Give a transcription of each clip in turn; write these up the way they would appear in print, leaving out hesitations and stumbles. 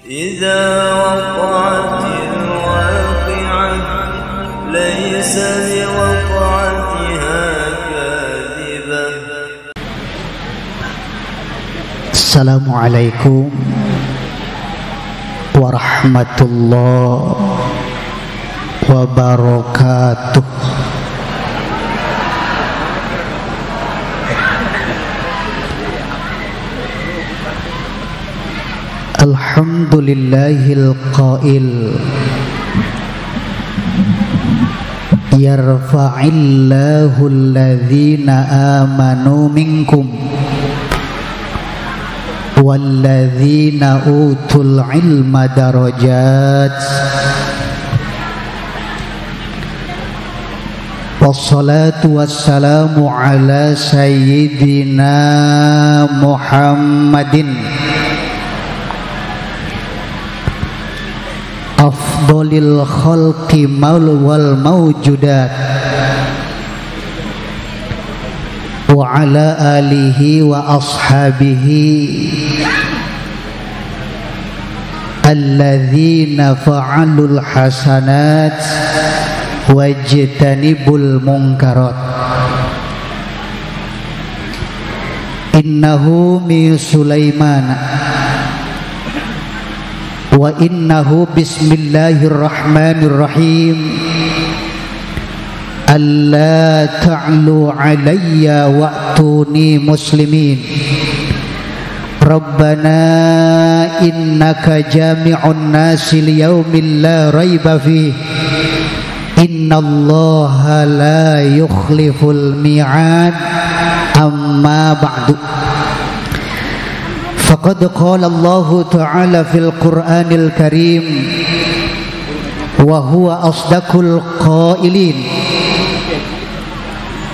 إذا وقعت الواقعة ليس لوقعتها كاذبة. السلام عليكم ورحمة الله وبركاته. Alhamdulillahil qail yarfa'illahu alladhina amanu minkum walladzina utul ilma darajat. Wassalatu wassalamu ala sayyidina Muhammadin afdolil khalqi wal mawjudat wa ala alihi wa ashabihi alladzina fa'alul hasanat wajtanibul munkarat. Innahu min Sulaiman wa innahu bismillahirrahmanirrahim alla ta'lu alayya wa'tuni muslimin. Rabbana innaka jami'un nasi liyaumin la raiba fih innallaha la yukhliful mi'ad. Amma ba'du. Faqad qala Allah Ta'ala fil Qur'anil Karim wa huwa asdaqul qailin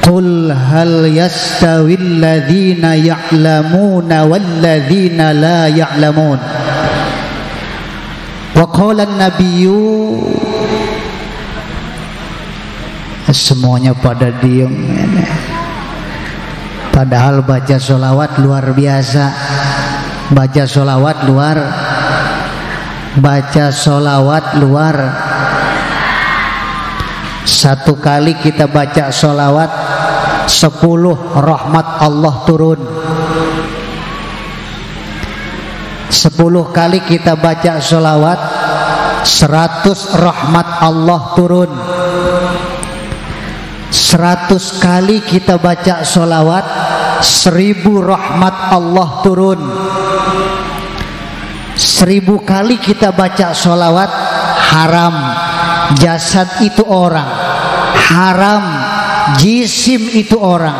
qul hal yastawil ladzina ya'lamuna wal ladzina la ya'lamun. Wa qala an-nabiyyu, semuanya pada diem, padahal baca sholawat luar biasa. Baca sholawat luar. Satu kali kita baca sholawat 10 rahmat Allah turun. 10 kali kita baca sholawat 100 rahmat Allah turun. 100 kali kita baca sholawat 1000 rahmat Allah turun. 1000 kali kita baca sholawat haram jasad itu orang, haram jisim itu orang,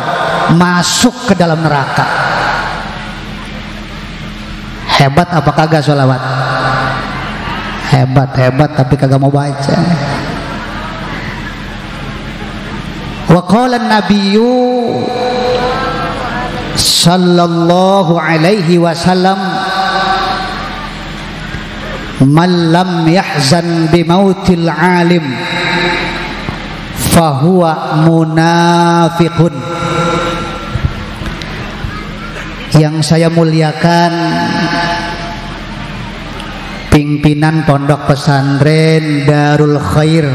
masuk ke dalam neraka. Hebat apa kagak sholawat? Hebat tapi kagak mau baca. Wa qala an-nabiyyu sallallahu alaihi wasallam man lam yahzan bimautil alim fahuwa munafiqun. Yang saya muliakan pimpinan pondok pesantren Darul Khair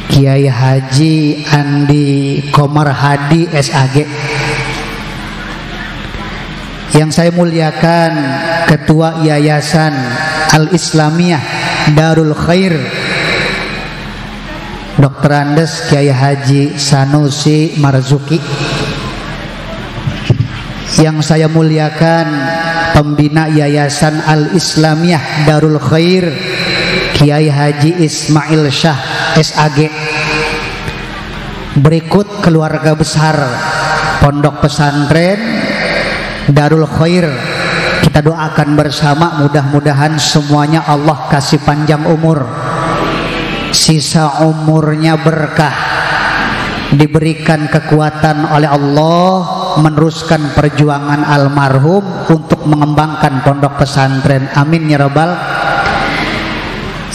Kiai Haji Andi Komar Hadi SAG. Yang saya muliakan Ketua Yayasan Al-Islamiyah Darul Khair Dr. Andes Kiai Haji Sanusi Marzuki. Yang saya muliakan Pembina Yayasan Al-Islamiyah Darul Khair Kiai Haji Ismail Syah SAG. Berikut keluarga besar Pondok Pesantren Darul Khair, kita doakan bersama mudah-mudahan semuanya Allah kasih panjang umur, sisa umurnya berkah, diberikan kekuatan oleh Allah meneruskan perjuangan almarhum untuk mengembangkan pondok pesantren. Amin ya rabbal.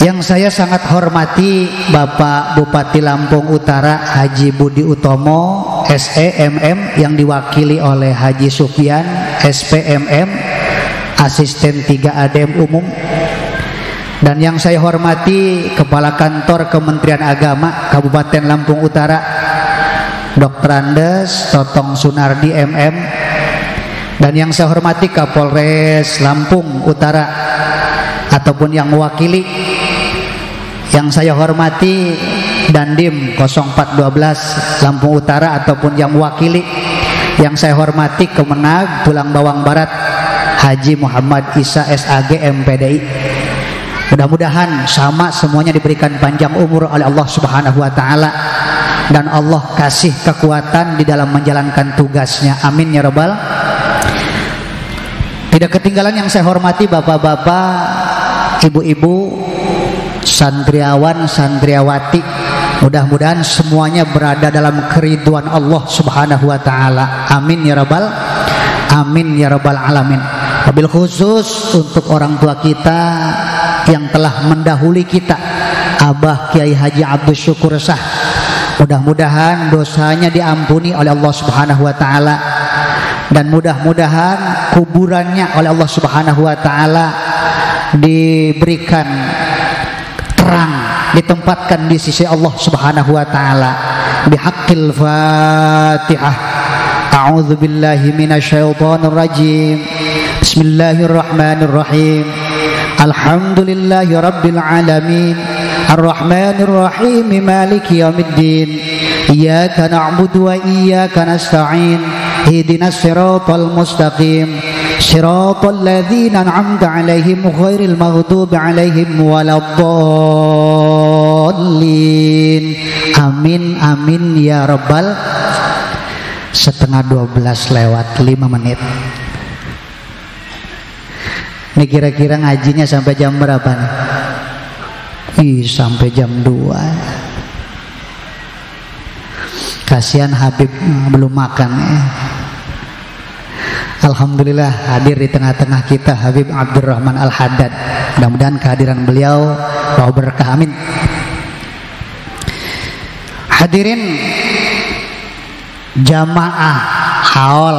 Yang saya sangat hormati Bapak Bupati Lampung Utara Haji Budi Utomo SEMM yang diwakili oleh Haji Sufyan SPMM, asisten 3 ADM umum, dan yang saya hormati Kepala Kantor Kementerian Agama Kabupaten Lampung Utara Dr. Andes Totong Sunardi MM, dan yang saya hormati Kapolres Lampung Utara ataupun yang mewakili, yang saya hormati Dandim 0412 Lampung Utara ataupun yang mewakili, yang saya hormati Kemenag Tulang Bawang Barat Haji Muhammad Isa SAG MPDI. Mudah-mudahan sama semuanya diberikan panjang umur oleh Allah Subhanahu wa taala, dan Allah kasih kekuatan di dalam menjalankan tugasnya. Amin ya rabbal. Tidak ketinggalan yang saya hormati bapak-bapak, ibu-ibu, santriawan, santriawati. Mudah-mudahan semuanya berada dalam keriduan Allah Subhanahu wa taala. Amin ya rabbal. Amin ya rabbal alamin. Wabil khusus untuk orang tua kita yang telah mendahului kita, Abah Kiai Haji Abdul Syukur Shah. Mudah-mudahan dosanya diampuni oleh Allah Subhanahu wa taala, dan mudah-mudahan kuburannya oleh Allah Subhanahu wa taala diberikan terang, ditempatkan di sisi Allah Subhanahu wa taala. Bihaqqil Fatihah. A'udzu billahi minasyaitonir rajim. Bismillahirrahmanirrahim. Alhamdulillahi rabbil alamin. Ar-Rahmanir Rahim. Maliki yaumiddin. Iyyaka na'budu wa iyyaka nasta'in. Ihdinas siratal mustaqim. Siratal ladzina an'amta 'alaihim ghairil maghdubi 'alaihim waladdallin. Amin amin ya rabbal. 11:30 lewat 5 menit. Ini kira-kira ngajinya sampai jam berapa nih? Sampai jam 2. Kasihan Habib belum makan ya. Alhamdulillah hadir di tengah-tengah kita Habib Abdurrahman Al-Haddad. Mudah-mudahan kehadiran beliau bawa berkah, amin. Hadirin jamaah haul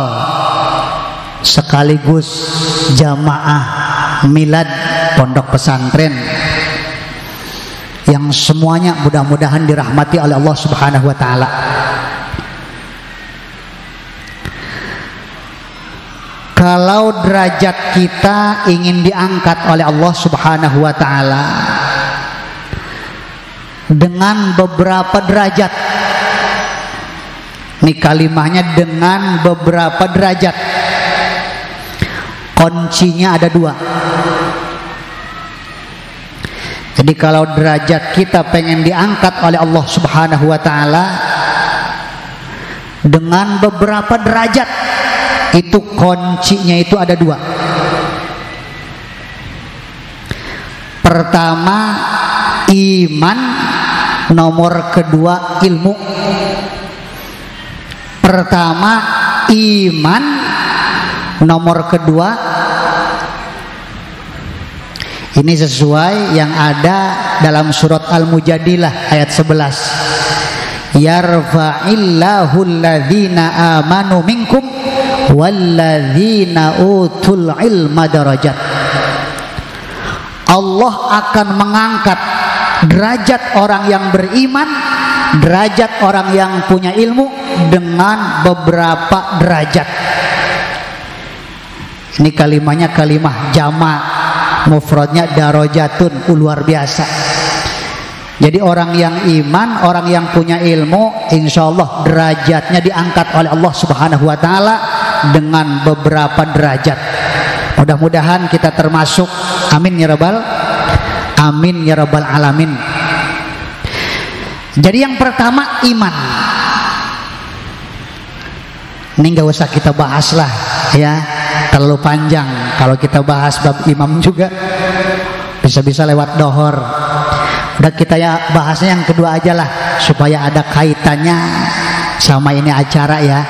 sekaligus jamaah milad pondok pesantren yang semuanya mudah-mudahan dirahmati oleh Allah Subhanahu wa taala. Kalau derajat kita ingin diangkat oleh Allah Subhanahu wa taala dengan beberapa derajat. Ini kalimahnya dengan beberapa derajat. Kuncinya ada 2. Jadi kalau derajat kita pengen diangkat oleh Allah Subhanahu wa taala dengan beberapa derajat, itu kuncinya itu ada 2. Pertama iman, nomor kedua ilmu. Pertama iman, nomor kedua, ini sesuai yang ada dalam surat Al-Mujadilah ayat 11. Yarfa'illahu alladhina amanu minkum walladzina utul ilma darajat. Allah akan mengangkat derajat orang yang beriman, derajat orang yang punya ilmu dengan beberapa derajat. Ini kalimahnya kalimah jama', mufradnya darajatun, luar biasa. Jadi orang yang iman, orang yang punya ilmu, insya Allah derajatnya diangkat oleh Allah Subhanahu wa taala dengan beberapa derajat. Mudah-mudahan kita termasuk. Amin ya rabbal. Amin ya rabbal alamin. Jadi yang pertama iman. Ini nggak usah kita bahas lah ya, terlalu panjang. Kalau kita bahas bab imam juga bisa-bisa lewat dohor. Udah kita ya bahasnya yang kedua aja lah, supaya ada kaitannya sama ini acara ya.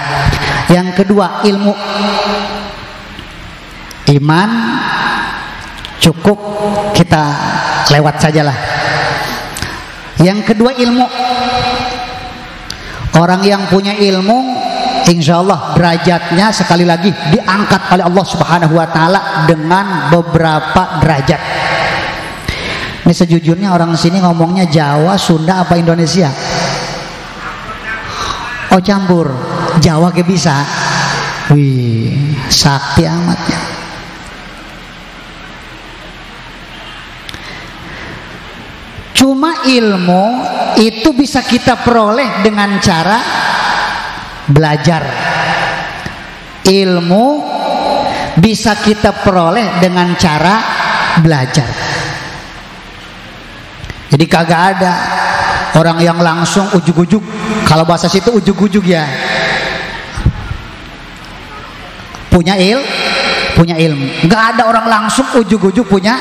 Yang kedua ilmu. Iman cukup kita lewat sajalah. Yang kedua ilmu. Orang yang punya ilmu insya Allah derajatnya sekali lagi diangkat oleh Allah Subhanahu wa Ta'ala dengan beberapa derajat. Ini sejujurnya orang sini ngomongnya Jawa, Sunda apa Indonesia? Oh campur, Jawa ke bisa. Wih, sakti amatnya. Cuma ilmu itu bisa kita peroleh dengan cara belajar. Ilmu bisa kita peroleh dengan cara belajar. Jadi kagak ada orang yang langsung ujug-ujug. Kalau bahasa situ ujug-ujug ya. Punya ilmu. Enggak ada orang langsung ujug-ujug punya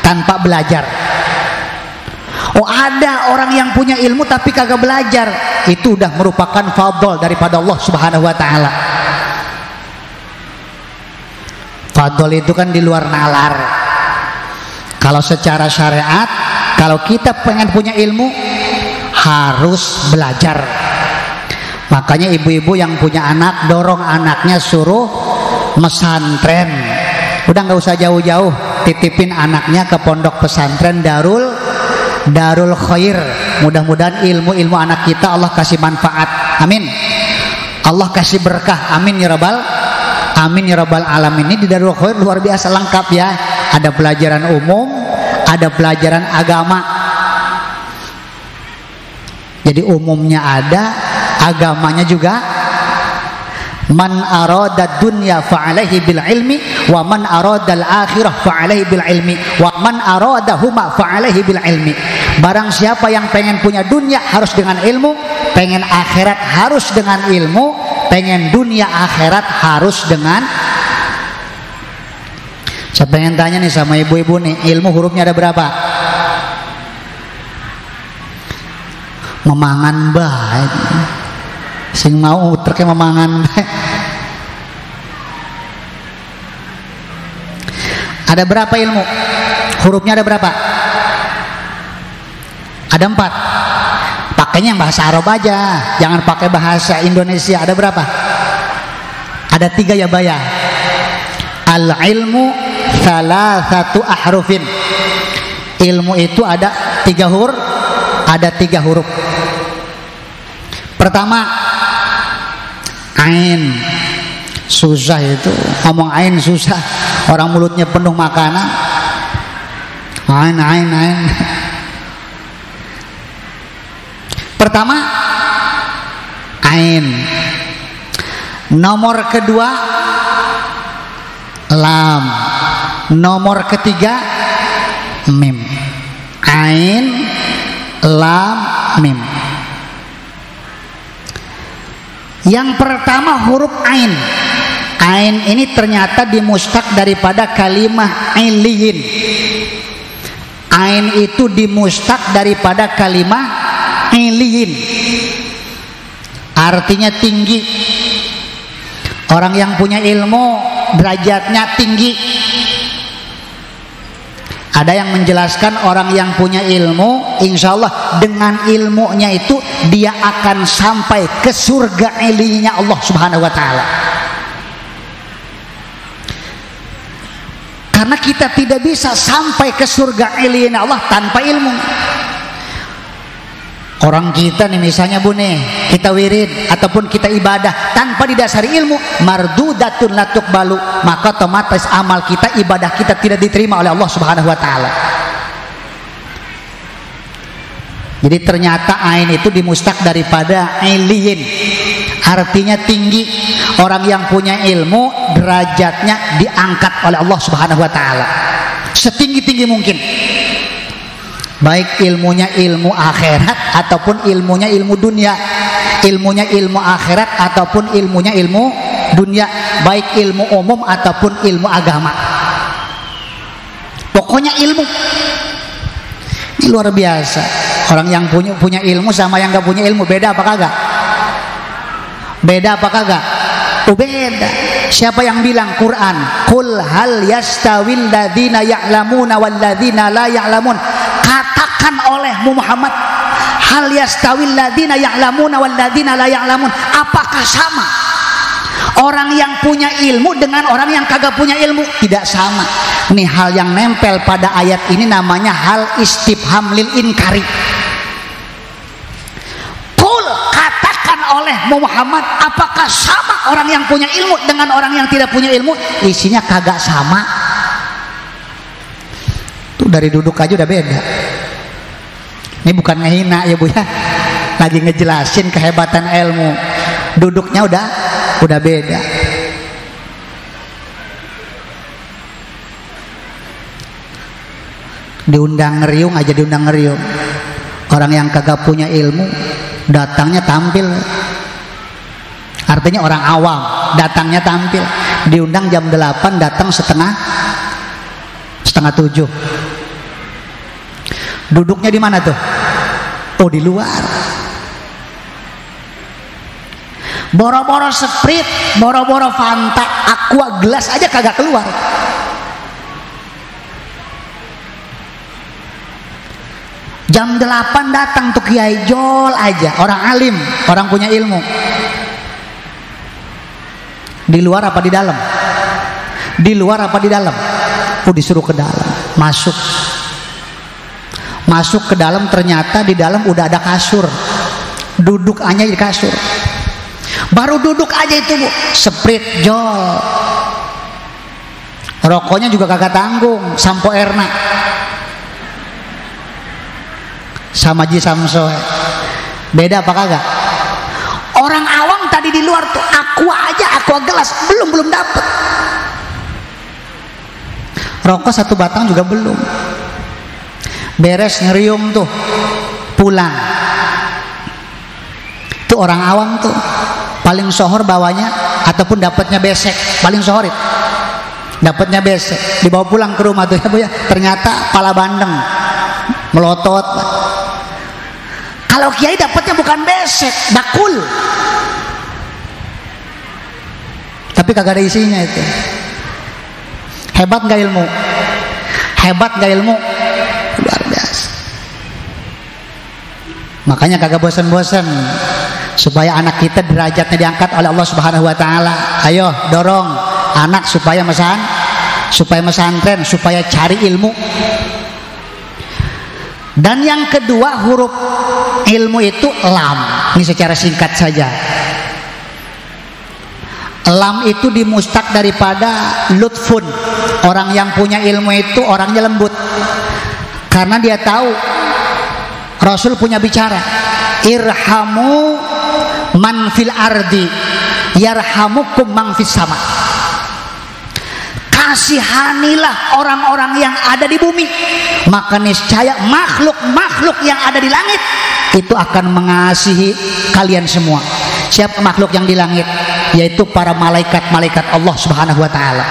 tanpa belajar. Oh ada orang yang punya ilmu tapi kagak belajar. Itu udah merupakan fadl daripada Allah Subhanahu wa Ta'ala. Fadl itu kan di luar nalar. Kalau secara syariat, kalau kita pengen punya ilmu harus belajar. Makanya ibu-ibu yang punya anak, dorong anaknya suruh mesantren. Udah nggak usah jauh-jauh, titipin anaknya ke pondok pesantren Darul Khair. Mudah-mudahan ilmu anak kita Allah kasih manfaat. Amin. Allah kasih berkah. Amin ya rabbal alamin. Ini di Darul Khair luar biasa lengkap ya. Ada pelajaran umum, ada pelajaran agama. Jadi umumnya ada, agamanya juga. Man arada dunya fa'alaihi bil ilmi wa man arada al akhirah fa'alaihi bil ilmi wa man arada huma fa'alaihi bil ilmi. Barang siapa yang pengen punya dunia harus dengan ilmu, pengen akhirat harus dengan ilmu, pengen dunia akhirat harus dengan. Saya pengen tanya nih sama ibu-ibu nih, ilmu hurufnya ada berapa? Memangan baik. Sing mau terke memangan baik. Ada berapa ilmu? Hurufnya ada berapa? Ada 4. Pakainya yang bahasa Arab aja, jangan pakai bahasa Indonesia. Ada berapa? Ada 3 ya Baya. Al ilmu salasatu ahrufin. Ilmu itu ada 3 huruf. Ada 3 huruf. Pertama, ain. Susah itu, ngomong ain susah. Orang mulutnya penuh makanan. Ain. Pertama, ain. Nomor kedua, lam. Nomor ketiga, mim. Ain, lam, mim. Yang pertama huruf ain. Ain ini ternyata dimustaq daripada kalimah iliyin. Ain itu dimustaq daripada kalimah iliyin. Artinya tinggi. Orang yang punya ilmu derajatnya tinggi. Ada yang menjelaskan orang yang punya ilmu, insya Allah dengan ilmunya itu dia akan sampai ke surga ilinya Allah Subhanahu wa Ta'ala. Karena kita tidak bisa sampai ke surga ilinya Allah tanpa ilmu. Orang kita nih misalnya Bu nih, kita wirid ataupun kita ibadah tanpa didasari ilmu, mardudatun la tuqbalu, maka otomatis amal kita, ibadah kita tidak diterima oleh Allah Subhanahu wa Ta'ala. Jadi ternyata ain itu dimustaq daripada iliyin, artinya tinggi. Orang yang punya ilmu derajatnya diangkat oleh Allah Subhanahu wa Ta'ala setinggi-tinggi mungkin, baik ilmunya ilmu akhirat ataupun ilmunya ilmu dunia. Ilmunya ilmu akhirat ataupun ilmunya ilmu dunia, baik ilmu umum ataupun ilmu agama. Pokoknya ilmu ini luar biasa. Orang yang punya ilmu sama yang gak punya ilmu beda apa kagak? Beda apa kagak? Oh beda. Siapa yang bilang Quran? Qul hal yastawil ladzina ya'lamuna wal ladzina la ya'lamun. Katakan olehmu Muhammad, hal yastawil ladzina ya'lamuna wal ladzina la ya'lamun, apakah sama orang yang punya ilmu dengan orang yang kagak punya ilmu? Tidak sama. Nih hal yang nempel pada ayat ini namanya hal istifham lil inkari. Qul, katakan oleh Muhammad, apakah sama orang yang punya ilmu dengan orang yang tidak punya ilmu? Isinya kagak sama. Tuh dari duduk aja udah beda. Ini bukan ngehina ya Bu ya, lagi ngejelasin kehebatan ilmu. Duduknya udah beda. Diundang ngeriung aja, diundang ngeriung. Orang yang kagak punya ilmu datangnya tampil, artinya orang awam datangnya tampil. Diundang jam 8 datang setengah 7. Duduknya di mana tuh? Oh, di luar. Boro-boro Sprite, boro-boro Fanta, Aqua, gelas aja kagak keluar. Jam 8 datang tuh Kiai Jol aja, orang alim, orang punya ilmu. Di luar apa di dalam? Di luar apa di dalam? Oh, disuruh ke dalam. Masuk ke dalam, ternyata di dalam udah ada kasur. Duduk aja di kasur. Baru duduk aja itu Bu, Sprite Jol. Rokoknya juga kagak tanggung, Sampo Erna sama Ji Samso. Beda apa kagak? Orang awam tadi di luar tuh aqua gelas belum dapet. Rokok 1 batang juga belum. Beres ngeriung tuh pulang. Tuh orang awam tuh paling sohor bawanya ataupun dapatnya besek, paling sohor itu dapatnya besek, dibawa pulang ke rumah tuh ya Bu ya, ternyata pala bandeng melotot. Kalau kiai dapatnya bukan besek, bakul, tapi kagak ada isinya itu. Hebat nggak ilmu? Hebat nggak ilmu? Luar biasa. Makanya kagak bosan-bosan supaya anak kita derajatnya diangkat oleh Allah Subhanahu wa taala. Ayo dorong anak supaya mesantren, supaya cari ilmu. Dan yang kedua, huruf ilmu itu lam. Ini secara singkat saja. Lam itu dimustaq daripada lutfun. Orang yang punya ilmu itu orangnya lembut, karena dia tahu Rasul punya bicara, irhamu man fil ardi yarhamukum man fis sama. Kasihanilah orang-orang yang ada di bumi, maka niscaya makhluk-makhluk yang ada di langit itu akan mengasihi kalian semua. Siapa makhluk yang di langit? Yaitu para malaikat-malaikat Allah Subhanahu wa taala.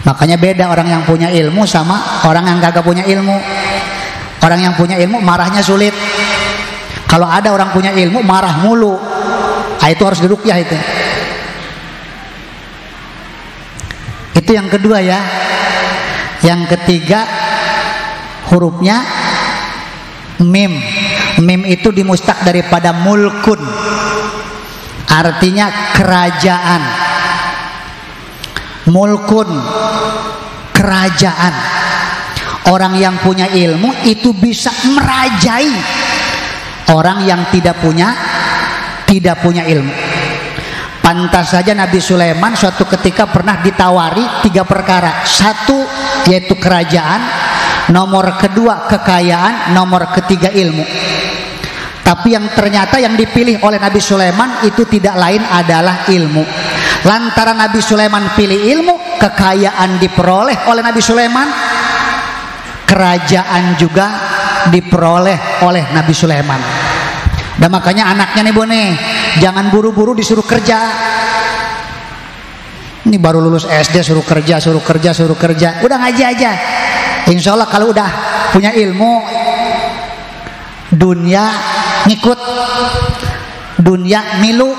Makanya beda orang yang punya ilmu sama orang yang kagak punya ilmu. Orang yang punya ilmu marahnya sulit. Kalau ada orang punya ilmu marah mulu, itu harus diruqyah itu. Itu yang kedua ya. Yang ketiga, hurufnya mim. Mim itu dimustaq daripada mulkun, artinya kerajaan. Mulkun, kerajaan. Orang yang punya ilmu itu bisa merajai orang yang tidak punya ilmu. Pantas saja Nabi Sulaiman suatu ketika pernah ditawari 3 perkara. 1 yaitu kerajaan, nomor kedua kekayaan, nomor ketiga ilmu. Tapi yang ternyata yang dipilih oleh Nabi Sulaiman itu tidak lain adalah ilmu. Lantaran Nabi Sulaiman pilih ilmu, kekayaan diperoleh oleh Nabi Sulaiman, kerajaan juga diperoleh oleh Nabi Sulaiman. Dan makanya anaknya nih Bu nih, jangan buru-buru disuruh kerja. Ini baru lulus SD suruh kerja. Udah ngaji aja. Insya Allah kalau udah punya ilmu, dunia ngikut, dunia milu.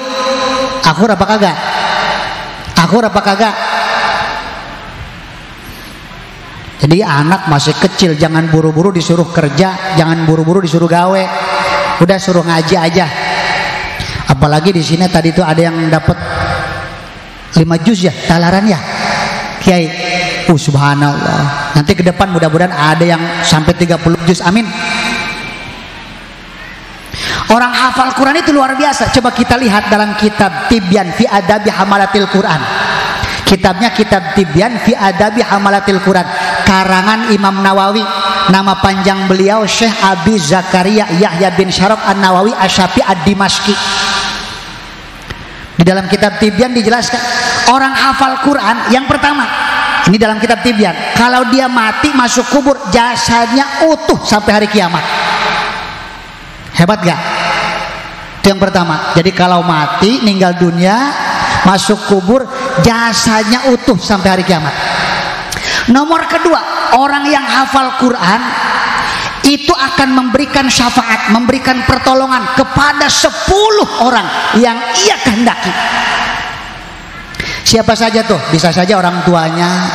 Akur apa kagak? Jadi anak masih kecil jangan buru-buru disuruh kerja, jangan buru-buru disuruh gawe. udah suruh ngaji aja. Apalagi di sini tadi itu ada yang dapat 5 juz ya, talaran ya, Kiai. Subhanallah. Nanti ke depan mudah-mudahan ada yang sampai 30 juz. Amin. Orang hafal Quran itu luar biasa. Coba kita lihat dalam kitab Tibyan fi Adabi Hamalatil Quran. Kitabnya kitab Tibyan fi Adabi Hamalatil Quran, karangan Imam Nawawi. Nama panjang beliau Syekh Abi Zakaria Yahya bin Syaraf An-Nawawi Asy-Syafi'i Ad-Dimashqi. Di dalam kitab Tibyan dijelaskan orang hafal Quran yang pertama, ini dalam kitab Tibyan, kalau dia mati masuk kubur jasadnya utuh sampai hari kiamat. Hebat gak? Itu yang pertama. Jadi kalau mati meninggal dunia masuk kubur jasadnya utuh sampai hari kiamat. Nomor kedua, orang yang hafal Quran itu akan memberikan syafaat, memberikan pertolongan kepada 10 orang yang ia kehendaki. Siapa saja tuh? Bisa saja orang tuanya,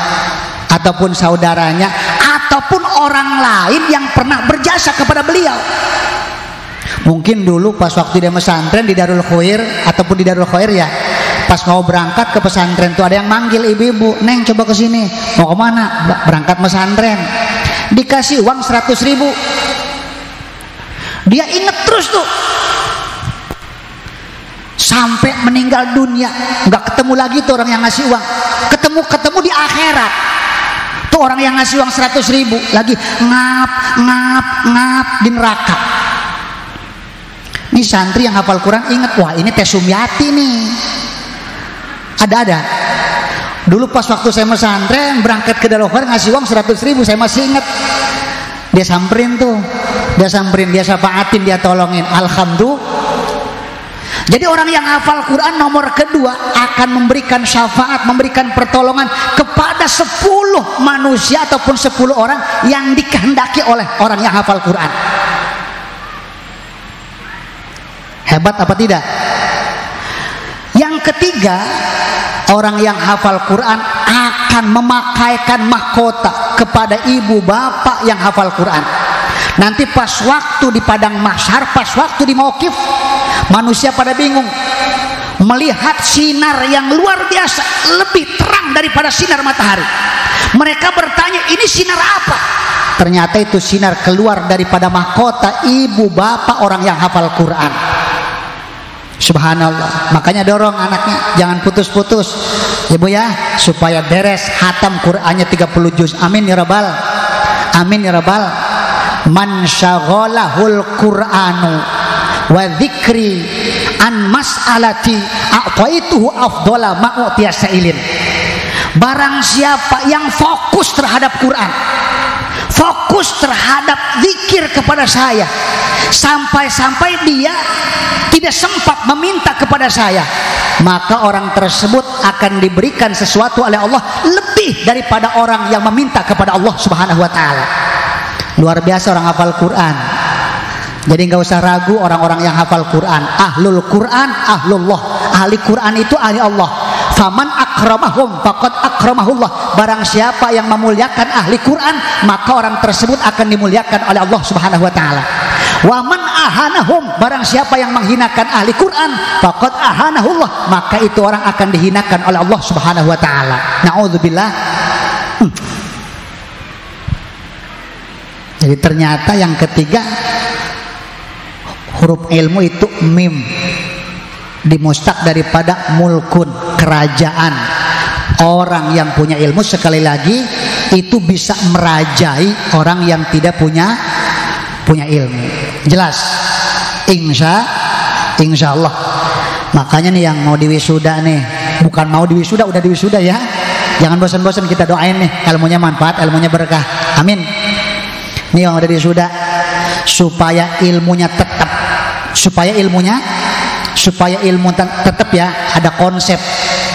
ataupun saudaranya, ataupun orang lain yang pernah berjasa kepada beliau. Mungkin dulu pas waktu dia pesantren di Darul Khair, ataupun di Darul Khair ya, pas mau berangkat ke pesantren tuh ada yang manggil ibu-ibu, "Neng coba ke sini." "Mau kemana?" "Berangkat pesantren." Dikasih uang 100.000. Dia inget terus tuh sampai meninggal dunia, nggak ketemu lagi tuh orang yang ngasih uang. Ketemu di akhirat tuh orang yang ngasih uang 100.000 lagi ngap di neraka. Ini santri yang hafal Quran inget, wah ini Teh Sumyati nih. Ada. Dulu pas waktu saya pesantren berangkat ke Darul Khair ngasih uang 100.000, saya masih inget. Dia samperin, dia syafaatin, dia tolongin. Alhamdulillah. Jadi orang yang hafal Quran nomor kedua akan memberikan syafaat, memberikan pertolongan kepada 10 manusia ataupun 10 orang yang dikehendaki oleh orang yang hafal Quran. Hebat apa tidak? Yang ketiga, orang yang hafal Quran akan memakaikan mahkota kepada ibu bapak yang hafal Quran. Nanti pas waktu di padang mahsyar, pas waktu di mauqif, manusia pada bingung melihat sinar yang luar biasa, lebih terang daripada sinar matahari. Mereka bertanya, ini sinar apa? Ternyata itu sinar keluar daripada mahkota ibu bapak orang yang hafal Quran. Subhanallah. Makanya dorong anaknya jangan putus-putus, ibu ya, supaya beres hatam Qurannya 30 juz. Amin ya rabbal, amin ya rabbal. Man syaghalahul Qur'anu wa dzikri an mas'alati a'taituhu afdhala ma utiya sa'ilin. Barang siapa yang fokus terhadap Quran, fokus terhadap zikir kepada saya, sampai-sampai dia tidak sempat meminta kepada saya, maka orang tersebut akan diberikan sesuatu oleh Allah lebih daripada orang yang meminta kepada Allah Subhanahu wa ta'ala. Luar biasa orang hafal Quran. Jadi nggak usah ragu orang-orang yang hafal Quran. Ahlul Quran, ahlullah. Ahli Quran itu ahli Allah. Faman akramahum faqad akramahullah. Barang siapa yang memuliakan ahli Quran, maka orang tersebut akan dimuliakan oleh Allah Subhanahu wa ta'ala. Wa man ahanahum, barang siapa yang menghinakan ahli Quran, faqad ahanahullah, maka itu orang akan dihinakan oleh Allah Subhanahu wa ta'ala. Na'udzubillah. Jadi ternyata yang ketiga, huruf ilmu itu mim, dimustaq daripada mulkun, kerajaan. Orang yang punya ilmu sekali lagi itu bisa merajai orang yang tidak punya ilmu. Jelas? Insya Allah. Makanya nih yang mau diwisuda nih, bukan mau diwisuda, udah diwisuda ya. Jangan bosan-bosan, kita doain nih ilmunya manfaat, ilmunya berkah. Amin. Nih yang udah diwisuda, supaya ilmunya tetap, supaya ilmu tetap ya, ada konsep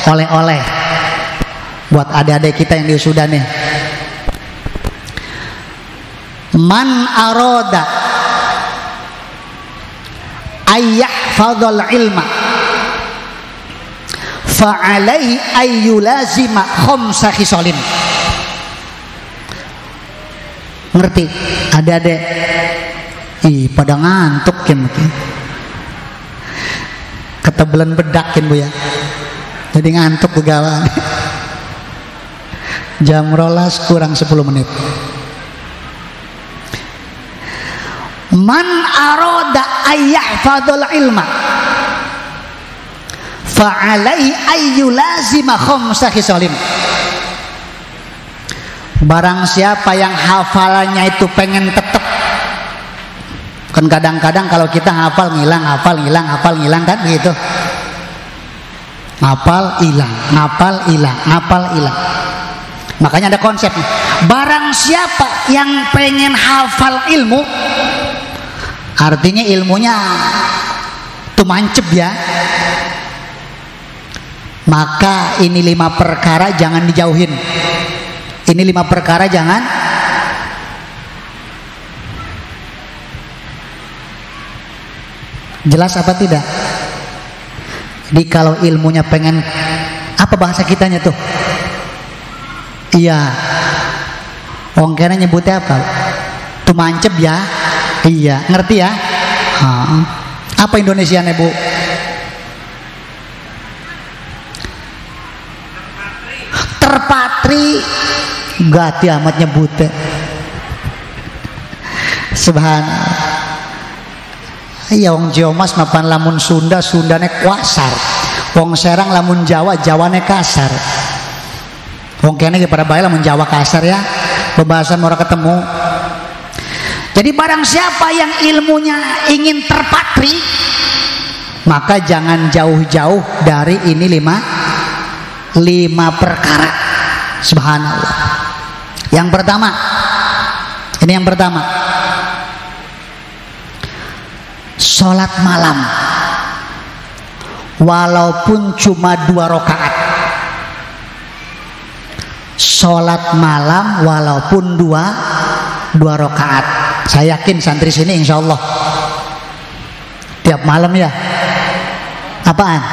oleh-oleh buat adik-adik kita yang diwisuda nih. Man aroda ayyahfadhal ilma fa'alaihi ayyulazima khamsa khisalin. Ngerti adik-adik? Ih, pada ngantuk kan mungkin. Ketebelan bedak kan Bu ya. Jadi ngantuk begawan. Jam rolas kurang 10 menit. Man arada ayyahfadul ilma fa'alaihi ayyulazima khamsa khisalin. Barang siapa yang hafalannya itu pengen tetap. Kan kadang-kadang kalau kita hafal ngilang kan begitu. Hafal hilang. Makanya ada konsep. Barang siapa yang pengen hafal ilmu, artinya ilmunya tuh mancep ya, maka ini 5 perkara jangan dijauhin. Ini 5 perkara jangan. Jelas apa tidak? Jadi kalau ilmunya pengen, apa bahasa kitanya tuh? Iya, orang kena nyebutnya apa? Tuh mancep ya. Iya, ngerti ya? Apa Indonesianya Bu? Terpatri. Gati amat nyebutnya. Subhanallah. Iya, wong Jawa Mas mapan lamun Sunda, Sundane kuasar. Wong Serang lamun Jawa, Jawane kasar. Wong kene pada bae lamun Jawa kasar ya. Pembahasan ora ketemu. Jadi barang siapa yang ilmunya ingin terpatri, maka jangan jauh-jauh dari ini 5 perkara. Subhanallah. Yang pertama, ini yang pertama, sholat malam walaupun cuma 2 rakaat. Sholat malam walaupun 2 rakaat. Saya yakin santri sini insya Allah tiap malam ya. Apaan?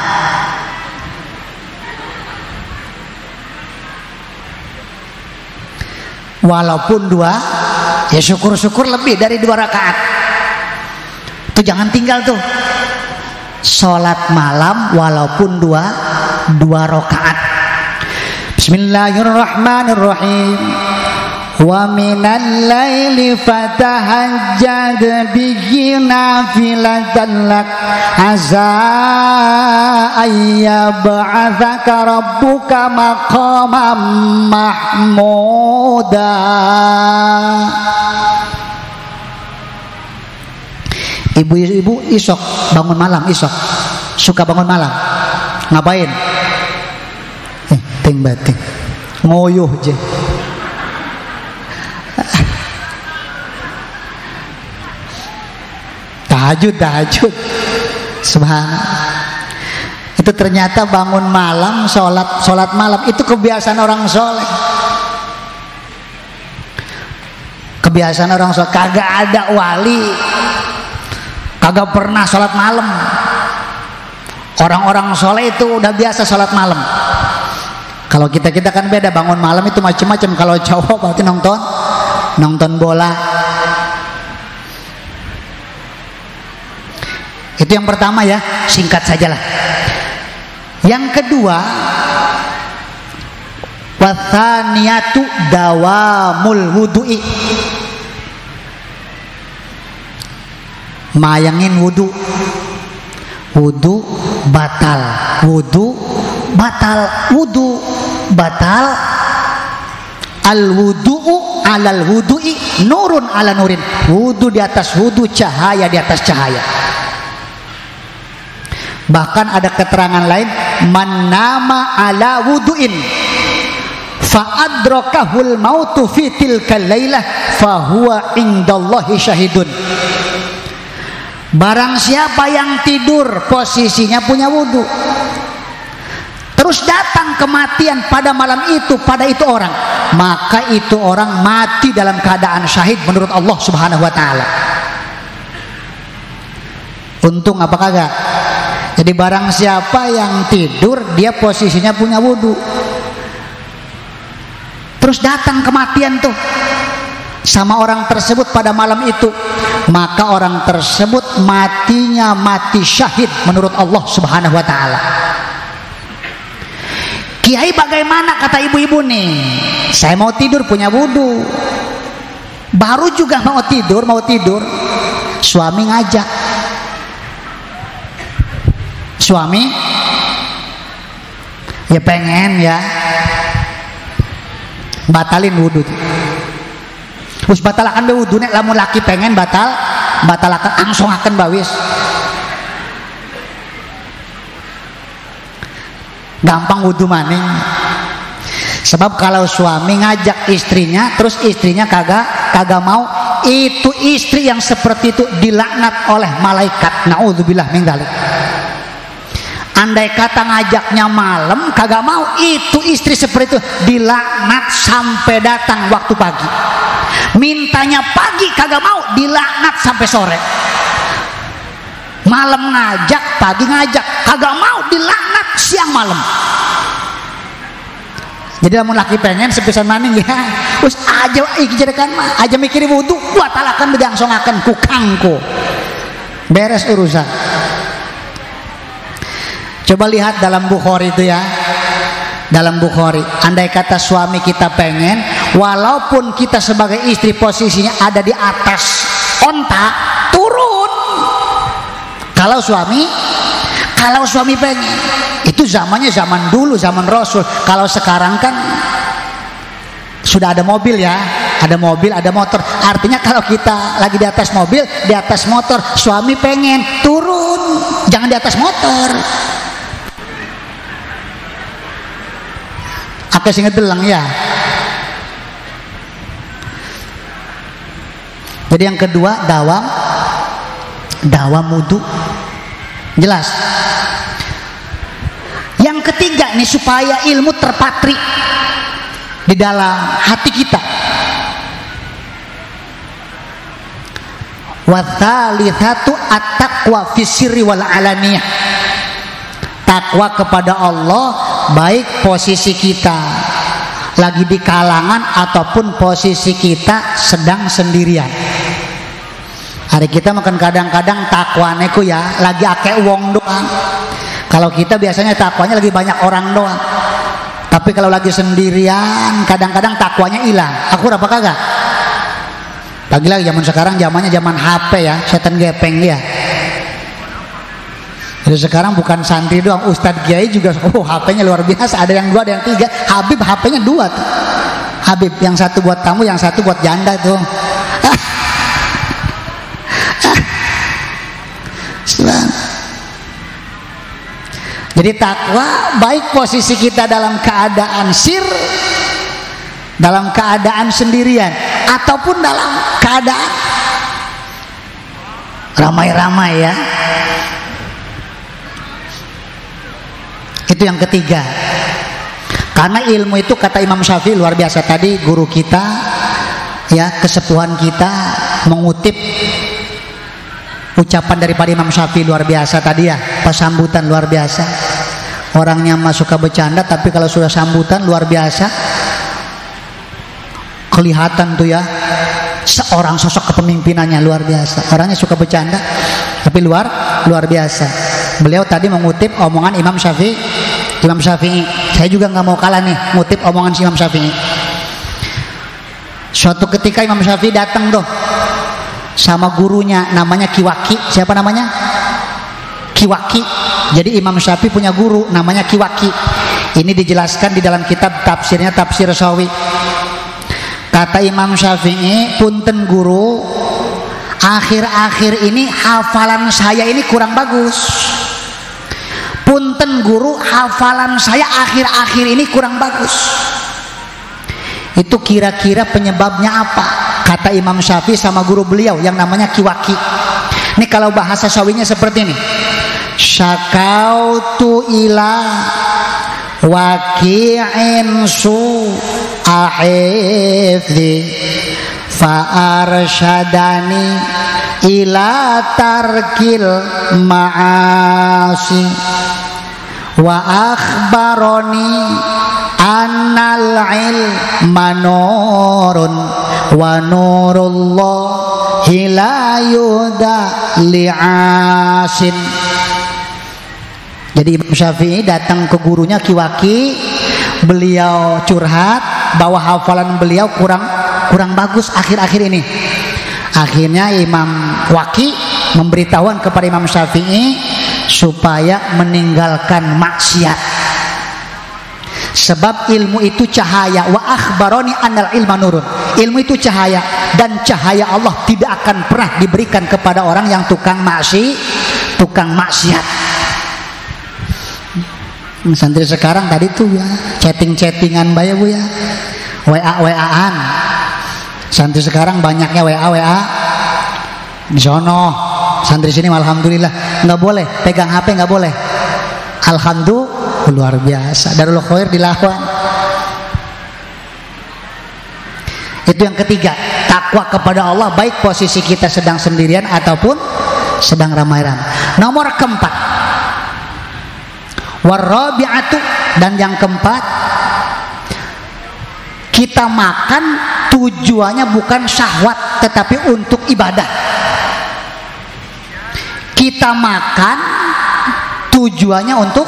Walaupun 2, ya syukur-syukur lebih dari 2 rakaat. Itu jangan tinggal tuh. Sholat malam walaupun 2 rakaat. Bismillahirrahmanirrahim. Wa minal laili fatahajjad bihi nafilatan lak asa ayyab'atsaka rabbuka maqaman mahmuda. Ibu-ibu isok bangun malam, isok suka bangun malam ngapain? Ting bating ngoyuh je. Tahajud. Subhanallah. Itu ternyata bangun malam, sholat malam itu kebiasaan orang soleh. Kebiasaan orang soleh. Kagak ada wali kagak pernah sholat malam. Orang-orang soleh itu udah biasa sholat malam. Kalau kita kan beda, bangun malam itu macam-macam. Kalau cowok berarti nonton bola. Itu yang pertama ya, singkat sajalah. Yang kedua, wathaniyatu dawamul wudu'i. Mayangin wudu batal, al wudu'u alal wudu'i nurun ala nurin. Wudu di atas wudu, cahaya di atas cahaya. Bahkan ada keterangan lain, man nama ala wudu'in fa adrakahul mautu fi tilkal lailah fa huwa indallahi syahidun. Barang siapa yang tidur posisinya punya wudu, terus datang kematian pada malam itu, pada itu orang, maka itu orang mati dalam keadaan syahid menurut Allah Subhanahu wa taala. Untung apa kagak? Jadi barang siapa yang tidur dia posisinya punya wudu, terus datang kematian tuh, sama orang tersebut pada malam itu, maka orang tersebut matinya mati syahid menurut Allah Subhanahu wa taala. Kiai bagaimana, kata ibu-ibu nih? Saya mau tidur, punya wudu. Baru juga mau tidur, suami ngajak. Suami ya pengen ya batalin wudu. Terus batalakan wudu nek lamun laki pengen batalakan langsung akan bawis. Gampang wudu maning. Sebab kalau suami ngajak istrinya terus istrinya kagak mau, itu istri yang seperti itu dilaknat oleh malaikat. Naudzubillah min dzalik. Andai kata ngajaknya malam kagak mau, itu istri seperti itu dilaknat sampai datang waktu pagi. Mintanya pagi kagak mau, dilaknat sampai sore. Malam ngajak, pagi ngajak, kagak mau, dilaknat siang malam. Jadi lamun laki pengen sepisan maning ya, terus aja ikijerekan mah, aja mikirin wudu, batalakan bedangsongaken ku kangku. Beres urusan. Coba lihat dalam Bukhari itu ya. Dalam Bukhari, andai kata suami kita pengen, walaupun kita sebagai istri posisinya ada di atas onta, turun. Kalau suami pengen, itu zamannya zaman dulu, zaman Rasul. Kalau sekarang kan sudah ada mobil ya, ada mobil, ada motor. Artinya kalau kita lagi di atas mobil, di atas motor, suami pengen turun, jangan di atas motor. Aku sing ngedelang ya. Jadi yang kedua dawam wudu. Jelas. Yang ketiga nih, supaya ilmu terpatri di dalam hati kita. Wa tsalitsatu at-taqwa fis sirri wal alaniyah. Takwa kepada Allah baik posisi kita lagi di kalangan ataupun posisi kita sedang sendirian. Hari kita makan kadang-kadang takwanya ku ya lagi ake uang doang. Kalau kita biasanya takwanya lagi banyak orang doang. Tapi kalau lagi sendirian kadang-kadang takwanya hilang. Aku apa kagak? Lagi zaman sekarang zamannya zaman HP ya, setan gepeng dia. Jadi sekarang bukan santri doang, Ustadz Kiai juga HP-nya luar biasa. Ada yang 2, ada yang 3. Habib HP-nya 2 tuh. Habib yang satu buat tamu, yang satu buat janda tuh. Jadi takwa baik posisi kita dalam keadaan sir, dalam keadaan sendirian, ataupun dalam keadaan ramai-ramai ya. Itu yang ketiga. Karena ilmu itu kata Imam Syafi'i luar biasa. Tadi guru kita ya, kesepuhan kita mengutip ucapan daripada Imam Syafi'i luar biasa tadi ya, pas sambutan luar biasa. Orangnya mah suka bercanda, tapi kalau sudah sambutan luar biasa. Kelihatan tuh ya, seorang sosok kepemimpinannya luar biasa. Orangnya suka bercanda tapi luar biasa. Beliau tadi mengutip omongan Imam Syafi'i. Saya juga nggak mau kalah nih ngutip omongan si Imam Syafi'i. Suatu ketika Imam Syafi'i datang tuh sama gurunya namanya Kiwaki. Siapa namanya? Kiwaki. Jadi Imam Syafi'i punya guru namanya Kiwaki. Ini dijelaskan di dalam kitab tafsirnya, Tafsir Sawi. Kata Imam Syafi'i, punten guru, akhir-akhir ini hafalan saya ini kurang bagus. Punten guru, hafalan saya akhir-akhir ini kurang bagus. Itu kira-kira penyebabnya apa? Kata Imam Syafi'i sama guru beliau yang namanya Kiwaki. Ini kalau bahasa sawinya seperti ini. Syakautu ila waqi'in su'ahifzi fa'arsyadani ila tarkil ma'asi wa akhbaroni annal ilma nurun wa nurullahi la yuda li'asin. Jadi Imam Syafi'i datang ke gurunya Ki Waki, beliau curhat bahwa hafalan beliau kurang bagus akhir-akhir ini. Akhirnya Imam Waki memberitahuan kepada Imam Syafi'i supaya meninggalkan maksiat. Sebab ilmu itu cahaya. Wa akhbaroni annal ilma nurun. Ilmu itu cahaya, dan cahaya Allah tidak akan pernah diberikan kepada orang yang tukang maksiat. Santri sekarang tadi tuh ya chattingan bayar bu ya, WA-WA-an. Santri sekarang banyaknya WA di sono. Santri sini alhamdulillah nggak boleh pegang HP, nggak boleh. Alhamdulillah luar biasa, Darul Khair dilawan. Itu yang ketiga, takwa kepada Allah baik posisi kita sedang sendirian ataupun sedang ramai-ramai. Nomor keempat, warabi'atu, dan yang keempat, kita makan tujuannya bukan syahwat tetapi untuk ibadah. Kita makan tujuannya untuk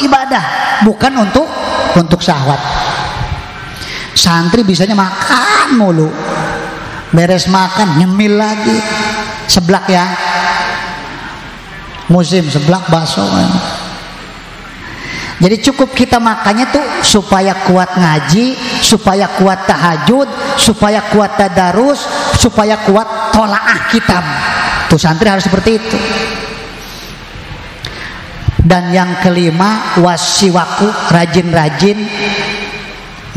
ibadah, bukan untuk syahwat. Santri bisanya makan mulu, beres makan nyemil lagi, seblak ya, musim seblak bakso. Jadi cukup kita makannya tuh supaya kuat ngaji, supaya kuat tahajud, supaya kuat tadarus, supaya kuat tolaah kitab. Tuh santri harus seperti itu. Dan yang kelima, wasiwaku, rajin-rajin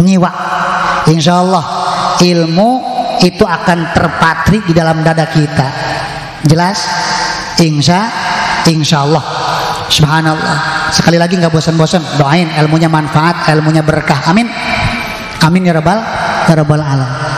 nyiwak. Insya Allah ilmu itu akan terpatri di dalam dada kita. Jelas? Insya Allah. Subhanallah. Sekali lagi nggak bosan-bosan, doain ilmunya manfaat, ilmunya berkah. Amin. Amin ya rabbal alamin.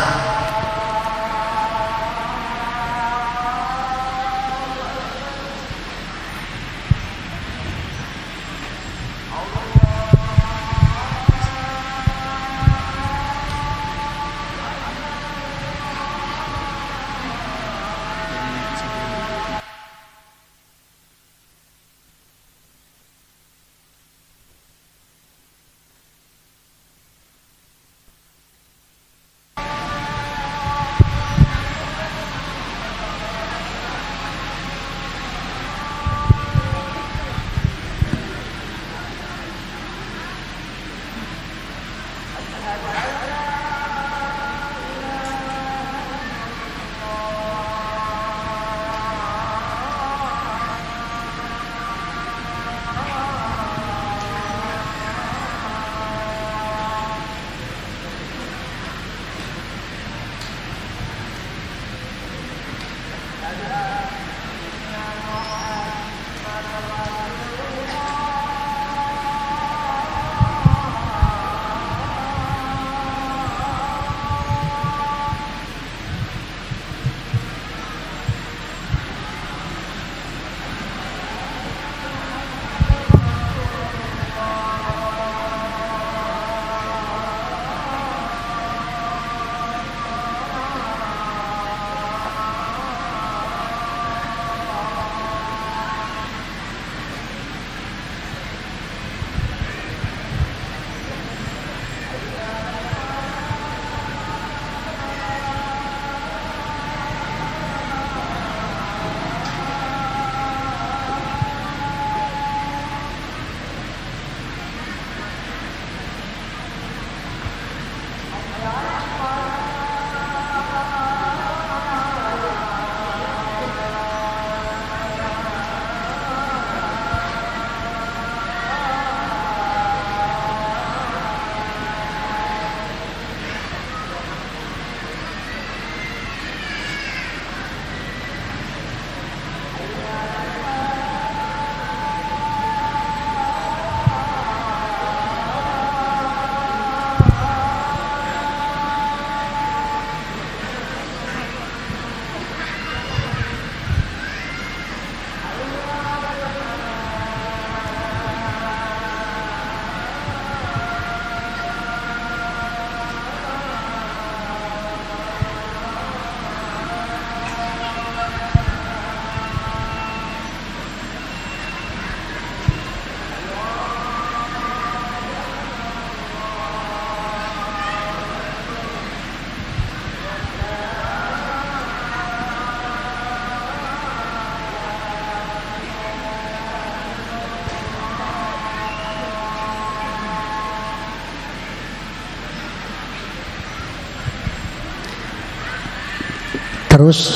terus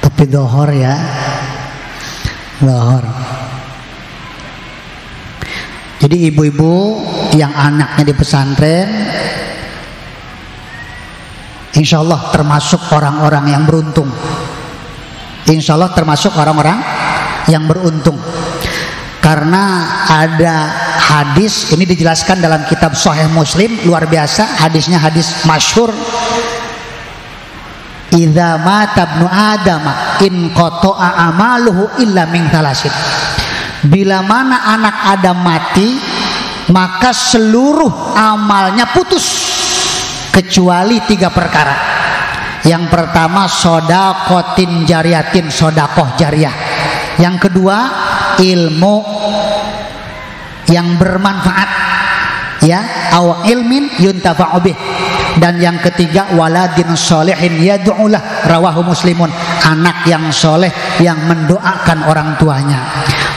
tapi dohor ya, dohor. Jadi ibu-ibu yang anaknya di pesantren, insya Allah termasuk orang-orang yang beruntung. Insya Allah termasuk orang-orang yang beruntung. Karena ada hadis, ini dijelaskan dalam kitab Sahih Muslim, luar biasa. Hadisnya hadis masyhur. Idza mata ibnu Adam in qata'a amaluhu illa min thalasin. Bila mana anak Adam mati, maka seluruh amalnya putus kecuali 3 perkara. Yang pertama shadaqatin jariyatin, sedekah jariah. Yang kedua ilmu yang bermanfaat, ya, aw ilmin yuntafa'u bih. Dan yang ketiga waladin sholihin yad'ulah, rawahu Muslimun, anak yang soleh yang mendoakan orang tuanya.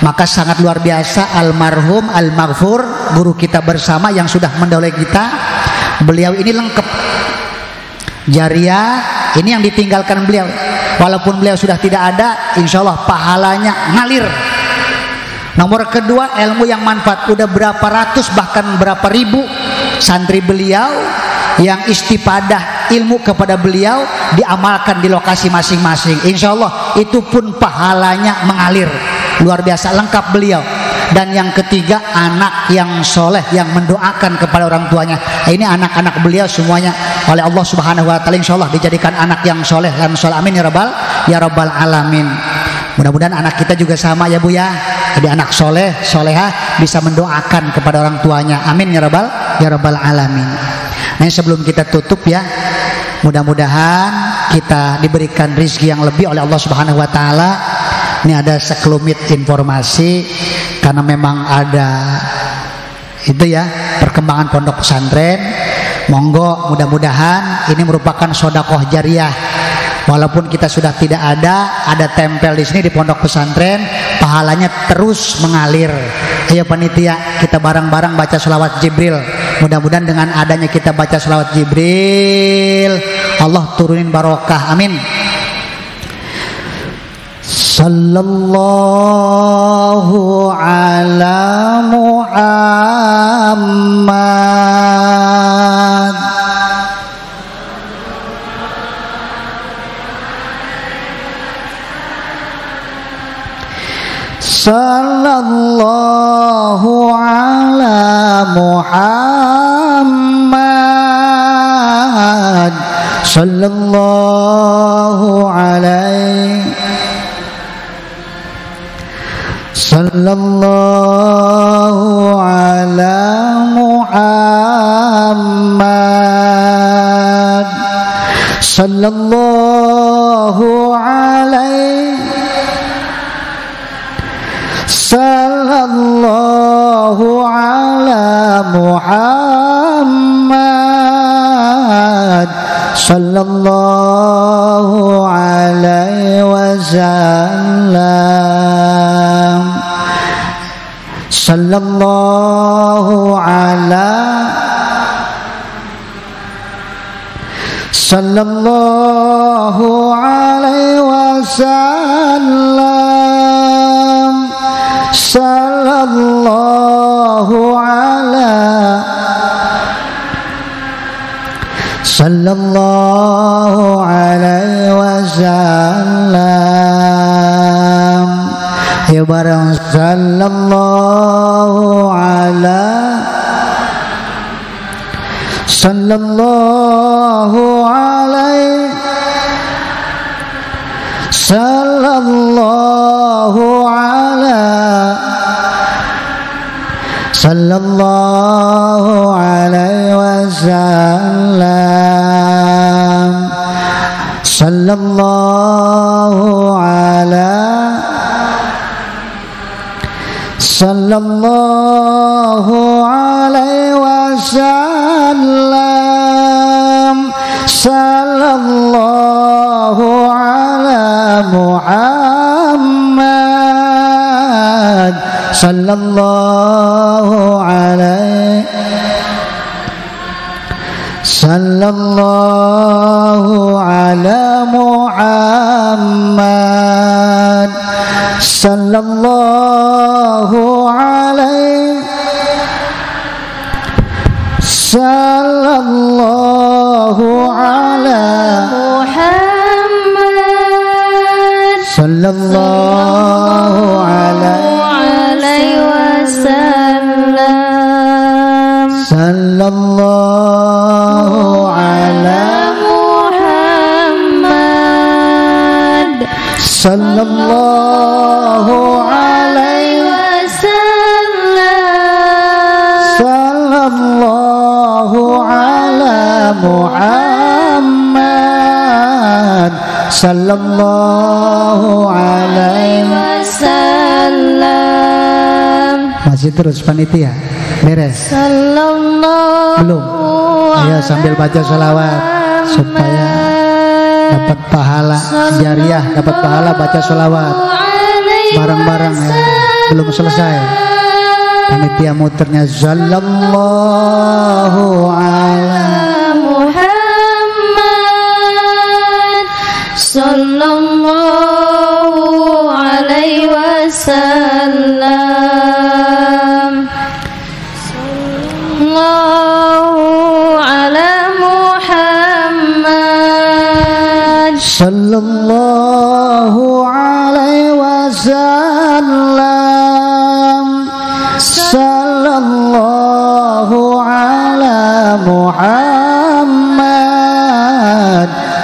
Maka sangat luar biasa almarhum al-maghfur, guru kita bersama yang sudah mendahului kita. Beliau ini lengkap jariah, ini yang ditinggalkan beliau. Walaupun beliau sudah tidak ada, insya Allah pahalanya ngalir. Nomor kedua ilmu yang manfaat. Udah berapa ratus bahkan berapa ribu santri beliau yang istifadah ilmu kepada beliau, diamalkan di lokasi masing-masing. Insya Allah itu pun pahalanya mengalir. Luar biasa lengkap beliau. Dan yang ketiga anak yang soleh yang mendoakan kepada orang tuanya. Ini anak-anak beliau semuanya oleh Allah Subhanahu Wa Taala insya Allah dijadikan anak yang soleh dan soleh. Amin ya rabbal alamin. Mudah-mudahan anak kita juga sama ya Bu ya. Jadi anak soleh soleha bisa mendoakan kepada orang tuanya. Amin ya rabbal alamin. Nah sebelum kita tutup ya, mudah-mudahan kita diberikan rezeki yang lebih oleh Allah Subhanahu Wa Taala. Ini ada sekelumit informasi karena memang ada itu ya perkembangan pondok pesantren. Monggo mudah-mudahan ini merupakan sedekah jariah. Walaupun kita sudah tidak ada tempel di sini di pondok pesantren, pahalanya terus mengalir. Ayo panitia kita bareng-bareng baca sholawat Jibril. Mudah-mudahan dengan adanya kita baca sholawat Jibril, Allah turunin barokah. Amin. Sallallahu ala Muhammad. Sallallahu ala Muhammad. Sallallahu alaihi. Sallallahu ala Muhammad. Sallallahu alaihi. Sallallahu ala Muhammad. Sallallahu alaihi wasallam. Sallallahu ala. Sallallahu alaihi wasallam. Sallallahu ala. Sallallahu alaihi wasallam. Ayo bareng sallallahu ala. Sallallahu alaihi. Sallallahu ala. Sallallahu alaihi wasallam. Sallallahu ala. Sallallahu alaihi wasallam. Sallallahu ala Muhammad. Sallallahu alaihi. Sallallahu ala Muhammad. Sallallahu alaihi. Sallallahu ala Muhammad. Sallallahu alaihi wasallam. Sallallahu ala Muhammad. Sallallahu alaihi wasallam. Sallallahu ala Muhammad. Sallallahu alaihi wasallam. Masih terus panitia? Beres? Sallallahu. Belum? Ayo sambil baca sholawat supaya dapat pahala jariah, dapat pahala baca sholawat bareng-bareng ya. Belum selesai. Panitia muternya sallallahu ala Muhammad. Sallallahu alaihi wasallam. Sallallahu ala Muhammad. sallallahu alaihi wasallam. Sallallahu ala Muhammad.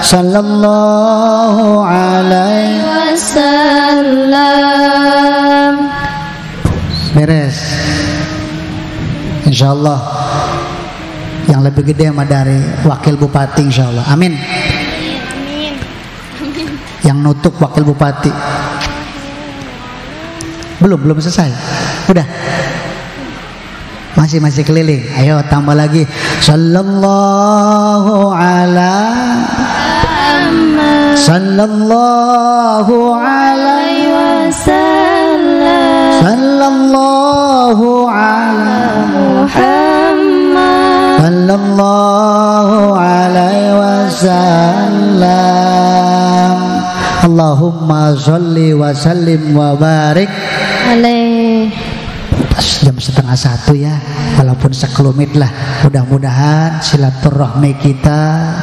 Sallallahu alaihi wasallam. beres. Insyaallah yang lebih gede mah dari wakil bupati insyaallah. Amin. Yang nutup wakil bupati. Belum selesai. Udah. Masih keliling. Ayo tambah lagi. Sallallahu ala Sallallahu alaihi wasallam. Sallallahu ala Muhammad. Sallallahu alaihi wasallam. Allahumma sholli wa sallim wa barik alaih. Jam 12:30 ya, walaupun sekelumit lah. Mudah-mudahan silaturahmi kita,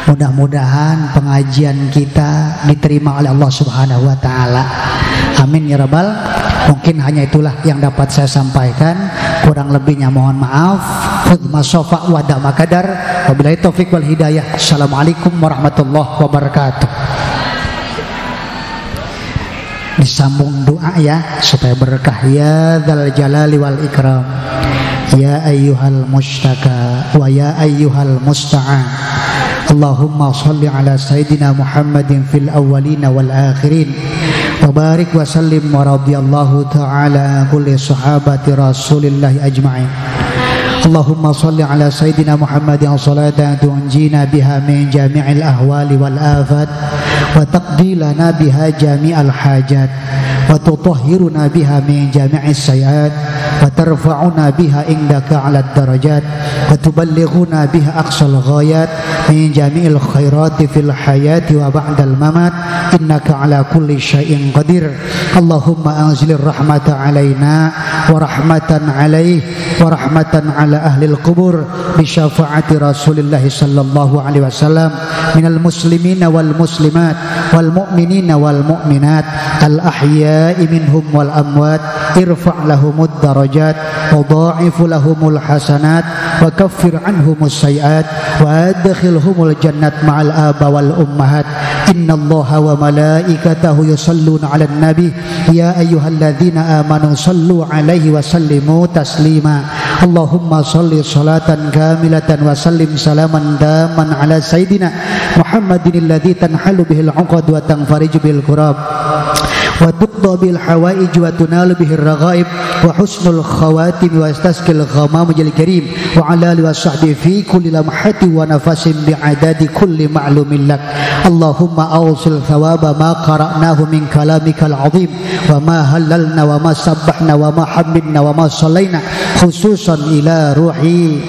mudah-mudahan pengajian kita diterima oleh Allah Subhanahu wa taala. Amin ya rabbal. Mungkin hanya itulah yang dapat saya sampaikan. Kurang lebihnya mohon maaf. Khudma sofa wa dama kadar. Wabillahi taufik wal hidayah. Assalamualaikum warahmatullahi wabarakatuh. Disambung doa ya supaya berkah. Ya dzal jalali wal ikram, ya ayyuhal mustaka wa ya ayyuhal musta'an. Allahumma shalli ala sayyidina Muhammadin fil awwalin wal akhirin wa barik wa sallim wa radiyallahu ta'ala kulli sahabati rasulillah ajma'in. Allahumma salli ala sayyidina Muhammadin salatan tunjina biha min jami'il ahwali wal afat wa taqdilana biha jami'al hajat wa tutahhiruna biha min jami'is sayiat wa tarfa'una biha indaka 'alad darajat wa tuballighuna biha aqsal ghayat min jami'il khairati fil hayati wa ba'dal mamat innaka 'ala kulli syai'in qadir. Allahumma anzilir rahmata 'alaina wa rahmatan 'alaihi wa rahmatan 'ala ahli al-qubur bi syafaati Rasulillah sallallahu alaihi wasallam minal muslimina wal muslimat wal mu'minina wal mu'minat al ahya'i minhum wal amwat irfa' lahumud darajat wa dha'if lahumul hasanat wa kaffir anhumus sayiat wa adkhilhumul jannat ma'al aba wal ummahat. Innallaha wa malaikatahu yusalluna 'alan nabi ya ayyuhalladzina amanu sallu 'alaihi wa sallimu taslima. Allahumma shalli salatan kamilatan wa sallim salaman daman 'ala sayyidina Muhammadin alladzi tanhalu bihil 'uqad wa tanfariju bil kurab wa tuqda bil hawaij wa tunalu bihir raghaib wa husnul khawatim wa istasqil ghamam jal karim wa ala alihi wa sahbihi fi kulli lamhati wa nafasin bi adadi kulli ma'lumin lak. Allahumma awsil thawaba ma qara'nahu min kalamikal azim wa ma halalna wa ma sabbahna wa ma hamidna wa ma sallaina khususan ila ruhi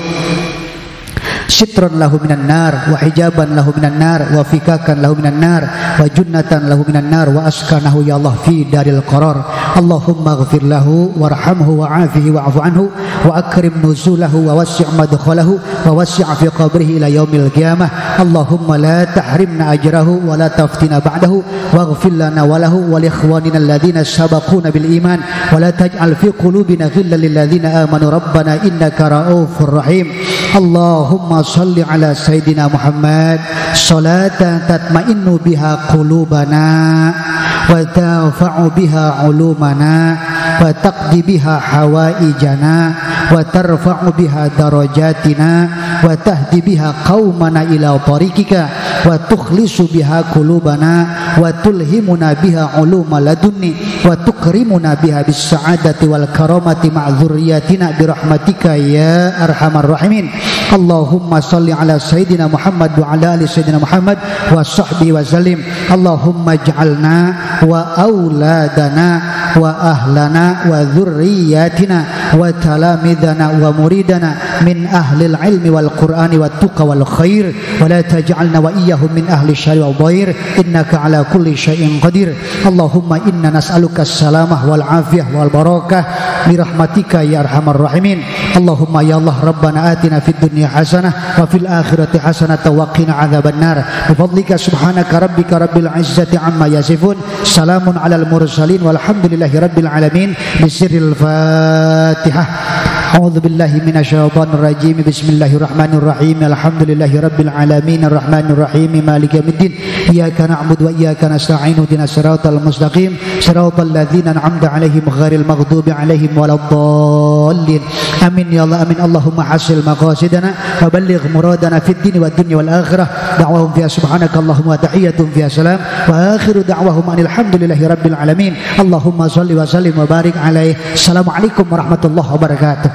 sitran lahu minan nar, wa hijaban lahu minan nar, wa fikakan lahu minan nar, wa junnatan lahu minan nar, wa askanahu ya Allah fi daril qarar. Allahumma ighfir lahu warhamhu wa'afihi wa'fu anhu wa akrim nuzulahu wa wassi' madkhalahu wa wassi' fi qabrihi ila yaumil qiyamah. Allahumma la tahrimna ajrahu wa la taftina ba'dahu waghfir lana wa lahu wa li ikhwanina alladhina sabaquna bil iman wa la taj'al fi qulubina ghillan lil ladzina amanu rabbana innaka ra'ufur rahim. Allahumma salli ala sayyidina Muhammad salatan tatma'innu biha qulubana wa tanfa'u biha ulumana wa taqdi biha hawaijana wa tarfa'u biha darajatina wa tahdi biha qaumana ila tariqika wa tukhlisu biha qulubana wa tulhimuna biha uluma ladunni wa tukrimuna biha bis sa'adati wal karamati ma' dzurriyyatina bi rahmatika ya arhamar rahimin. Allahumma salli ala sayyidina Muhammad wa ala ali sayyidina Muhammad wa sahbihi wa sallim. Allahumma ij'alna wa auladana wa ahlana wa dzurriyyatina wa talamidana wa muridana min ahlil ilmi wal qur'ani wat tuqa wal khair wa la taj'alna wa iyyahum min ahli syarri wal dhair innaka ala kulli syai'in qadir. Allahumma inna nas'aluka as-salamah wal afiyah wal barakah bi rahmatika ya arhamar rahimin. Allahumma ya Allah rabbana atina fid dunya hasanah wa fil akhirati hasanah wa qina adzaban nar bi fadlika subhanaka rabbika rabbil izzati amma yasifun salamun alal mursalin walhamdulillahi rabbil alamin bisirril fatihah. A'udzu billahi minasyaitonir rajim. Bismillahirrahmanirrahim. Alhamdulillahi rabbil alamin arrahmanir rahim maliki yaumiddin. Iyyaka na'budu wa iyyaka nasta'in ihdinas siratal mustaqim siratal ladzina an'amta 'alaihim ghairil maghdubi 'alaihim waladdallin. Amin ya Allah amin. Allahumma hasil maqasidana wa balligh muradana fid din wad dunya wal akhirah. Da'wahum fiha subhanakallahumma wa tahiyyatuhum fiha salam wa akhiru da'wahum alhamdulillahi rabbil alamin. Allahumma shalli wa sallim wa barik alaihi. Assalamualaikum warahmatullahi wabarakatuh.